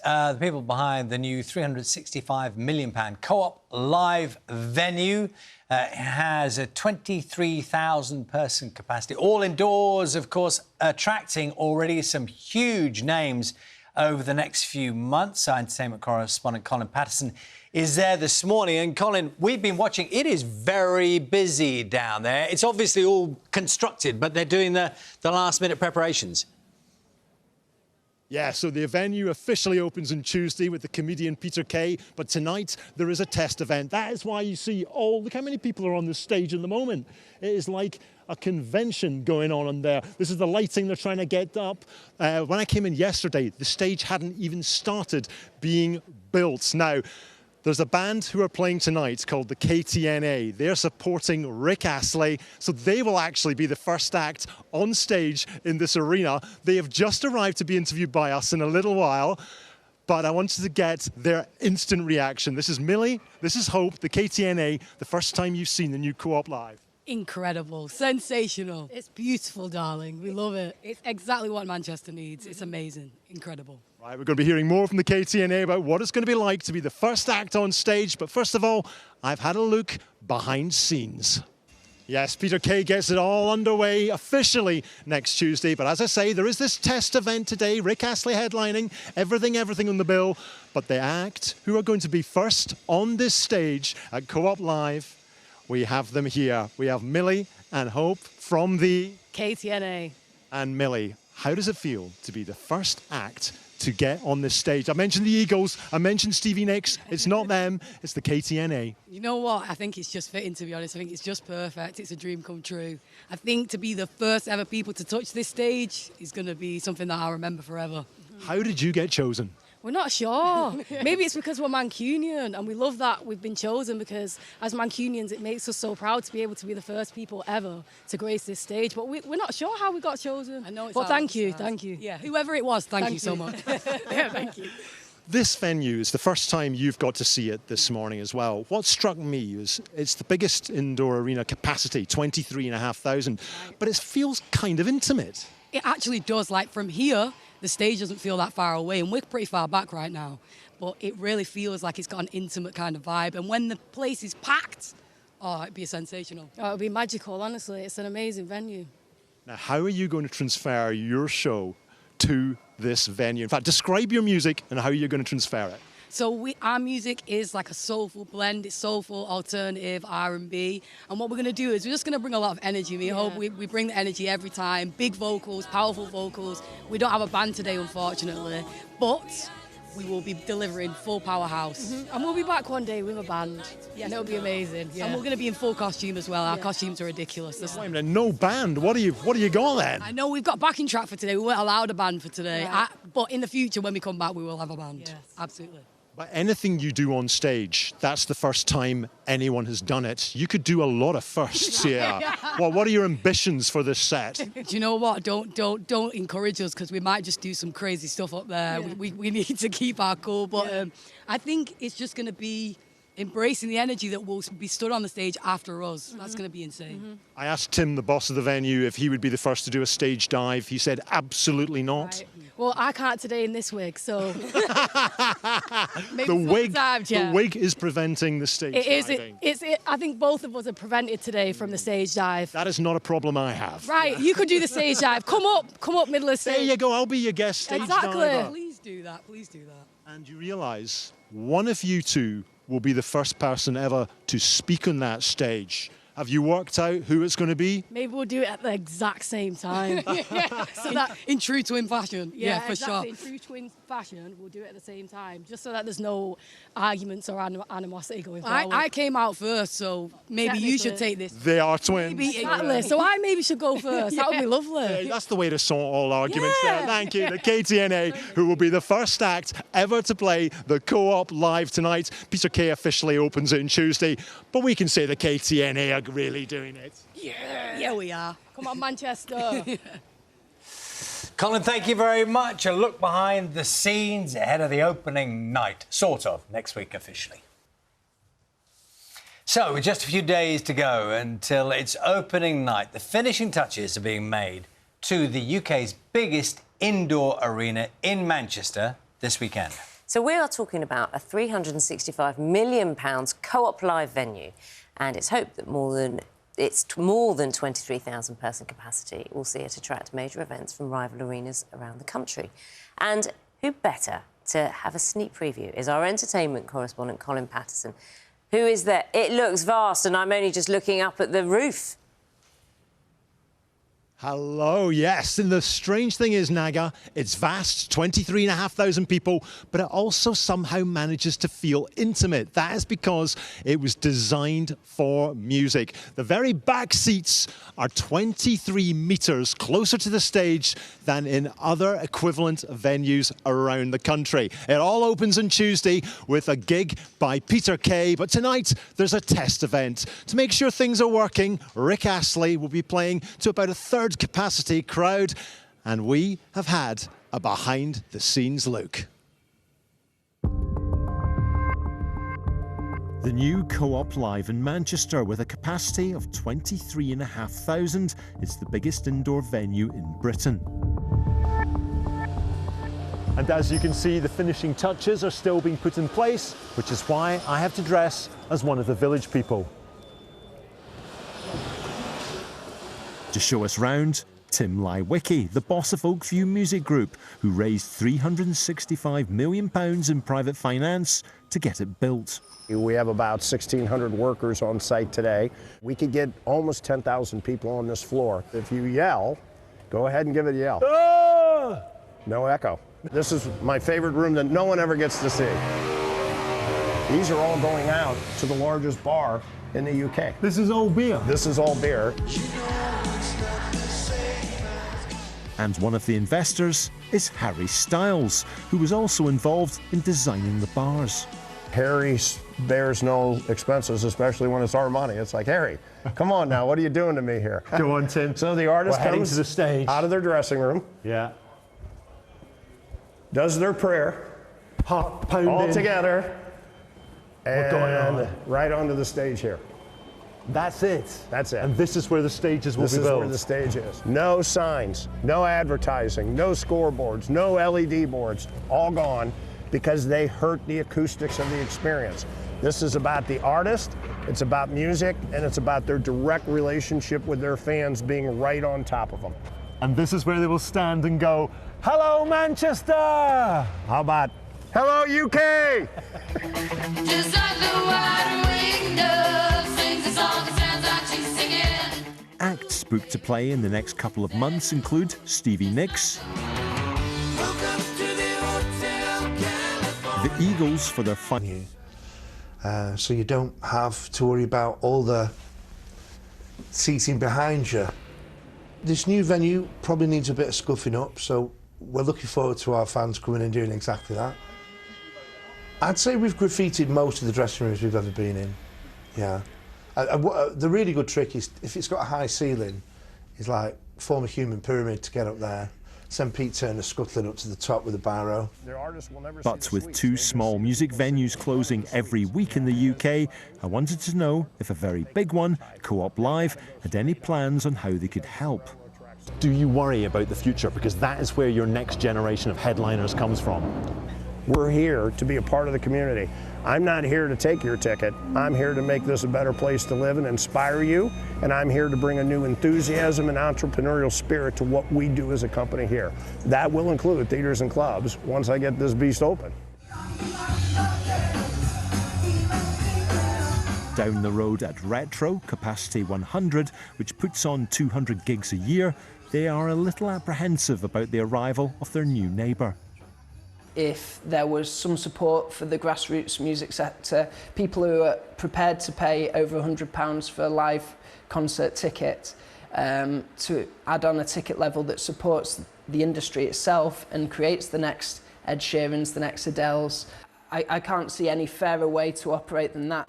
the people behind the new £365 million Co-op Live venue. It has a 23,000-person capacity, all indoors, of course, attracting already some huge names over the next few months. Our entertainment correspondent Colin Patterson is there this morning. And, Colin, we've been watching. It is very busy down there. It's obviously all constructed, but they're doing the last-minute preparations. Yeah, so the venue officially opens on Tuesday with the comedian Peter Kay, but tonight there is a test event. That is why you see look how many people are on the stage at the moment. It is like a convention going on there. This is the lighting they're trying to get up. When I came in yesterday, the stage hadn't even started being built. Now, there's a band who are playing tonight called the KTNA. They're supporting Rick Astley, so they will actually be the first act on stage in this arena. They have just arrived to be interviewed by us in a little while, but I wanted to get their instant reaction. This is Millie, this is Hope, the KTNA, the first time you've seen the new Co-op Live. Incredible, sensational. It's beautiful, darling. We love it. It's exactly what Manchester needs. It's amazing, incredible. Right, we're going to be hearing more from the KTNA about what it's going to be like to be the first act on stage. But first of all, I've had a look behind scenes. Yes, Peter Kay gets it all underway officially next Tuesday. But as I say, there is this test event today. Rick Astley headlining, everything on the bill. But the act who are going to be first on this stage at Co-op Live, we have them here. We have Millie and Hope from the KTNA. And Millie, how does it feel to be the first act to get on this stage? I mentioned the Eagles, I mentioned Stevie Nicks. It's not them, it's the KTNA. You know what? I think it's just fitting, to be honest. I think it's just perfect. It's a dream come true. I think to be the first ever people to touch this stage is going to be something that I'll remember forever. How did you get chosen? We're not sure. Maybe it's because we're Mancunian, and we love that we've been chosen, because as Mancunians it makes us so proud to be able to be the first people ever to grace this stage. But we're not sure how we got chosen. I know it's. But thank you. Yeah, whoever it was, thank you so much. Yeah, thank you. This venue is the first time you've got to see it this morning as well. What struck me is it's the biggest indoor arena capacity, 23,500, but it feels kind of intimate. It actually does. Like, from here, the stage doesn't feel that far away, and we're pretty far back right now, but it really feels like it's got an intimate kind of vibe. And when the place is packed, oh, it'd be sensational. Oh, it'd be magical, honestly. It's an amazing venue. Now, how are you going to transfer your show to this venue? In fact, describe your music and how you're going to transfer it. So our music is like a soulful blend. It's soulful, alternative, R&B. And what we're going to do is we're just going to bring a lot of energy. We hope we bring the energy every time. Big vocals, powerful vocals. We don't have a band today, unfortunately, but we will be delivering full powerhouse. And we'll be back one day with a band. Yeah, and it'll be amazing. Yeah. And we're going to be in full costume as well. Our costumes are ridiculous. Wait a minute, no band? What do you got then? I know we've got backing track for today. We weren't allowed a band for today. Right. But in the future, when we come back, we will have a band. Yes. Absolutely. But anything you do on stage, that's the first time anyone has done it. You could do a lot of firsts here. Well, what are your ambitions for this set? Do you know what? Don't encourage us, because we might just do some crazy stuff up there. Yeah. We need to keep our cool. But I think it's just going to be embracing the energy that will be stood on the stage after us. That's going to be insane. I asked Tim, the boss of the venue, if he would be the first to do a stage dive. He said absolutely not. Right. Well, I can't today in this wig, so maybe the wig is preventing the stage diving. I think both of us are prevented today from the stage dive. That is not a problem I have. Right, you could do the stage dive. Come up, middle of stage. There you go. I'll be your guest stage diver. Please do that. Please do that. And you realise one of you two will be the first person ever to speak on that stage. Have you worked out who it's going to be? Maybe we'll do it at the exact same time. So that in true twin fashion. Yeah, for exactly. sure. In true twin fashion, we'll do it at the same time, just so that there's no arguments or animosity going forward. I came out first, so maybe you should take this. They are twins. Exactly. So I maybe should go first. That would be lovely. Yeah, that's the way to sort all arguments there. Thank you. The KTNA, who will be the first act ever to play the Co-op Live tonight. Peter Kay officially opens it on Tuesday, but we can say the KTNA are really doing it. Yeah, we are. Come on, Manchester. Colin, thank you very much. A look behind the scenes ahead of the opening night, sort of, next week officially. So, with just a few days to go until its opening night, the finishing touches are being made to the UK's biggest indoor arena in Manchester, this weekend. So we are talking about a £365 million Co-op Live venue, and it's hoped that more than 23,000 person capacity will see it attract major events from rival arenas around the country. And who better to have a sneak preview is our entertainment correspondent, Colin Patterson, who is there. It looks vast, and I'm only just looking up at the roof. Hello, yes. And the strange thing is, Naga, it's vast, 23,500 people, but it also somehow manages to feel intimate. That is because it was designed for music. The very back seats are 23 metres closer to the stage than in other equivalent venues around the country. It all opens on Tuesday with a gig by Peter Kay, but tonight there's a test event. To make sure things are working, Rick Astley will be playing to about a third capacity crowd, and we have had a behind-the-scenes look. The new Co-op Live in Manchester, with a capacity of 23,500, is the biggest indoor venue in Britain. And as you can see, the finishing touches are still being put in place, which is why I have to dress as one of the village people. To show us round, Tim Leiweke, the boss of Oakview Music Group, who raised £365 million in private finance to get it built. We have about 1,600 workers on site today. We could get almost 10,000 people on this floor. If you yell, go ahead and give it a yell. Ah! No echo. This is my favorite room that no one ever gets to see. These are all going out to the largest bar in the UK. This is all beer. This is all beer. And one of the investors is Harry Styles, who was also involved in designing the bars. Harry bears no expenses, especially when it's our money. It's like, Harry, come on now, what are you doing to me here? Go on, Tim. So the artist heading comes to the stage, out of their dressing room, yeah, does their prayer, heart pounding, all together, and going on? right onto the stage here. That's it. That's it. And this is where the stages will be built. This is where the stage is. No signs, no advertising, no scoreboards, no LED boards, all gone because they hurt the acoustics of the experience. This is about the artist, it's about music, and it's about their direct relationship with their fans being right on top of them. And this is where they will stand and go, "Hello, Manchester!" How about, "Hello, UK!" Just like the wide wing dove sings a song that sounds like she's singing. Acts booked to play in the next couple of months include Stevie Nicks, the Eagles for their final. So you don't have to worry about all the seating behind you. This new venue probably needs a bit of scuffing up, so we're looking forward to our fans coming and doing exactly that. I'd say we've graffitied most of the dressing rooms we've ever been in, yeah. The really good trick is, if it's got a high ceiling, is like form a human pyramid to get up there. Send Pete Turner scuttling up to the top with a barrow. But with two small music venues closing every week in the UK, I wanted to know if a very big one, Co-op Live, had any plans on how they could help. Do you worry about the future? Because that is where your next generation of headliners comes from. We're here to be a part of the community. I'm not here to take your ticket. I'm here to make this a better place to live and inspire you, and I'm here to bring a new enthusiasm and entrepreneurial spirit to what we do as a company here. That will include theaters and clubs once I get this beast open. Down the road at Retro, capacity 100, which puts on 200 gigs a year, they are a little apprehensive about the arrival of their new neighbour. If there was some support for the grassroots music sector, people who are prepared to pay over £100 for a live concert ticket, to add on a ticket level that supports the industry itself and creates the next Ed Sheerans, the next Adeles, I can't see any fairer way to operate than that.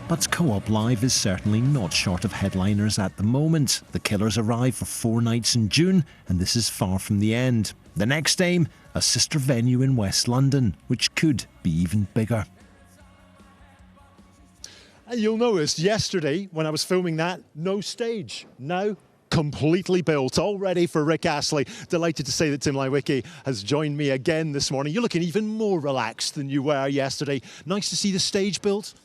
But Co-op Live is certainly not short of headliners at the moment. The Killers arrive for 4 nights in June, and this is far from the end. The next aim, a sister venue in West London, which could be even bigger. And you'll notice yesterday, when I was filming that, no stage. Now, completely built, all ready for Rick Astley. Delighted to say that Tim Leiweke has joined me again this morning. You're looking even more relaxed than you were yesterday. Nice to see the stage built.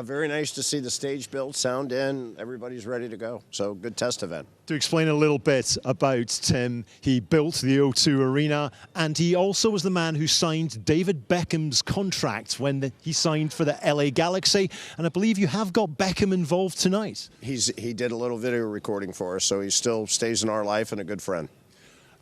Very nice to see the stage built, sound in, everybody's ready to go. So good test event. To explain a little bit about Tim, he built the O2 Arena and he also was the man who signed David Beckham's contract when he signed for the LA Galaxy. And I believe you have got Beckham involved tonight. He did a little video recording for us, so he still stays in our life and a good friend.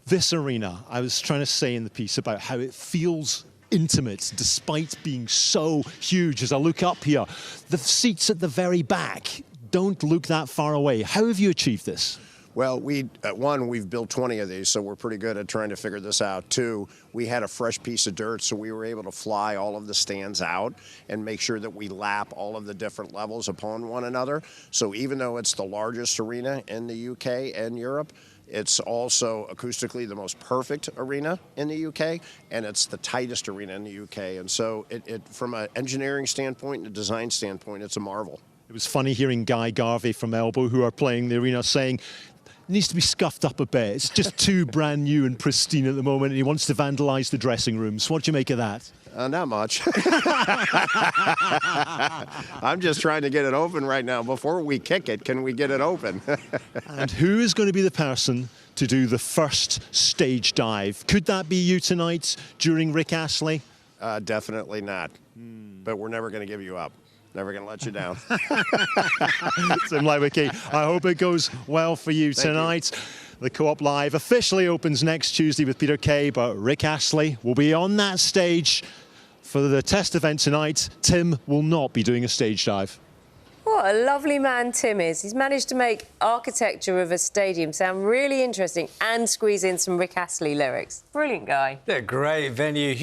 This arena, I was trying to say in the piece about how it feels intimate despite being so huge. As I look up here, the seats at the very back don't look that far away. How have you achieved this? Well, we've built 20 of these, so we're pretty good at trying to figure this out. 2, we had a fresh piece of dirt, so we were able to fly all of the stands out and make sure that we lap all of the different levels upon one another. So even though it's the largest arena in the UK and Europe, it's also acoustically the most perfect arena in the UK, and it's the tightest arena in the UK. And so from an engineering standpoint and a design standpoint, it's a marvel. It was funny hearing Guy Garvey from Elbow, who are playing the arena, saying it needs to be scuffed up a bit. It's just too brand new and pristine at the moment, and he wants to vandalise the dressing rooms. What do you make of that? Not much. I'm just trying to get it open right now. Before we kick it, can we get it open? And who is going to be the person to do the first stage dive? Could that be you tonight during Rick Astley? Definitely not. But we're never going to give you up. Never going to let you down. Tim Leiweke, I hope it goes well for you tonight. The Co-op Live officially opens next Tuesday with Peter Kay, but Rick Astley will be on that stage for the test event tonight. Tim will not be doing a stage dive. What a lovely man Tim is. He's managed to make architecture of a stadium sound really interesting and squeeze in some Rick Astley lyrics. Brilliant guy. They're a great venue.